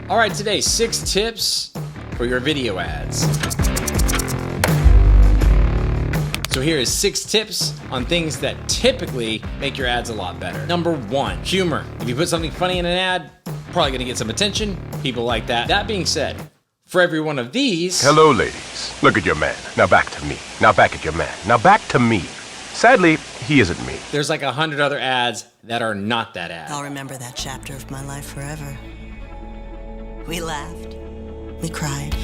All right, today, 6 tips for your video ads. So here is 6 tips on things that typically make your ads a lot better. Number 1, humor. If you put something funny in an ad, probably gonna get some attention. People like that. That being said, for every one of these... Hello, ladies. Look at your man. Now back to me. Now back at your man. Now back to me. Sadly, he isn't me. There's like 100 other ads that are not that ad. I'll remember that chapter of my life forever. We laughed. We cried.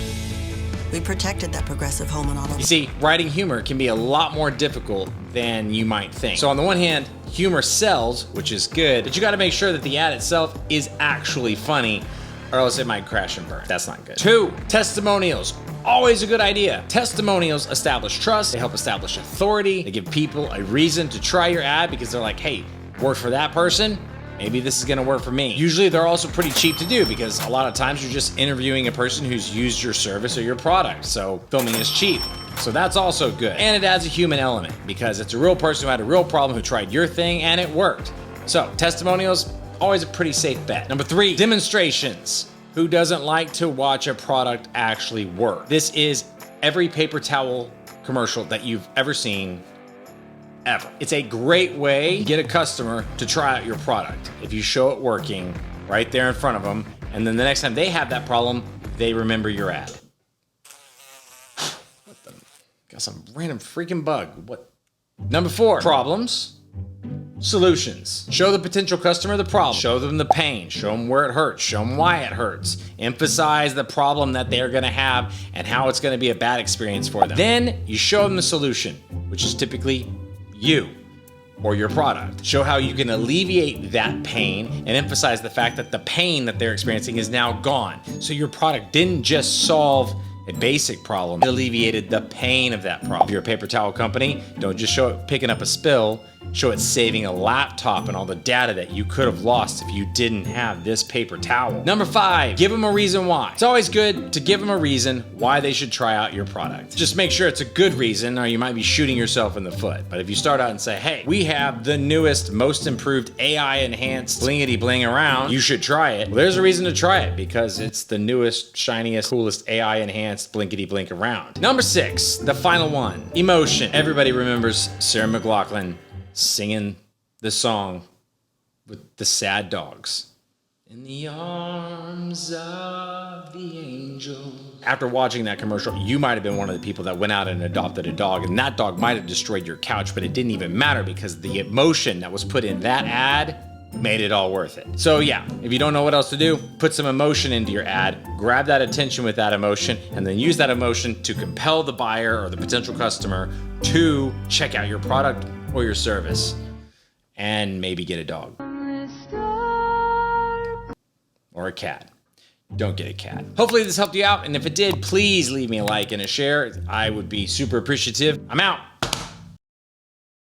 We protected that progressive home and auto. You see, writing humor can be a lot more difficult than you might think. So on the one hand, humor sells, which is good, but you gotta make sure that the ad itself is actually funny, or else it might crash and burn. That's not good. 2, testimonials. Always a good idea. Testimonials establish trust, they help establish authority, they give people a reason to try your ad because they're like, hey, worked for that person, maybe this is gonna work for me. Usually they're also pretty cheap to do because a lot of times you're just interviewing a person who's used your service or your product, so filming is cheap. So that's also good. And it adds a human element because it's a real person who had a real problem who tried your thing and it worked. So testimonials, always a pretty safe bet. Number 3, demonstrations. Who doesn't like to watch a product actually work? This is every paper towel commercial that you've ever seen, ever. It's a great way to get a customer to try out your product. If you show it working right there in front of them, and then the next time they have that problem, they remember your ad. What the? Got some random freaking bug. What? Number 4, problems. Solutions. Show the potential customer the problem. Show them the pain. Show them where it hurts. Show them why it hurts. Emphasize the problem that they're gonna have and how it's gonna be a bad experience for them. Then you show them the solution, which is typically you or your product. Show how you can alleviate that pain and emphasize the fact that the pain that they're experiencing is now gone. So your product didn't just solve a basic problem, it alleviated the pain of that problem. If you're a paper towel company, don't just show it picking up a spill, show it saving a laptop and all the data that you could have lost if you didn't have this paper towel. Number 5, give them a reason why. It's always good to give them a reason why they should try out your product. Just make sure it's a good reason or you might be shooting yourself in the foot. But if you start out and say, hey, we have the newest, most improved AI enhanced blingity bling around, you should try it. Well, there's a reason to try it because it's the newest, shiniest, coolest AI enhanced blinkity blink around. Number 6, the final one, emotion. Everybody remembers Sarah McLachlan singing the song with the sad dogs. In the arms of the angel. After watching that commercial, you might have been one of the people that went out and adopted a dog, and that dog might have destroyed your couch, but it didn't even matter because the emotion that was put in that ad made it all worth it. So yeah, if you don't know what else to do, put some emotion into your ad, grab that attention with that emotion, and then use that emotion to compel the buyer or the potential customer to check out your product or your service, and maybe get a dog. Or a cat. Don't get a cat. Hopefully this helped you out, and if it did, please leave me a like and a share. I would be super appreciative. I'm out.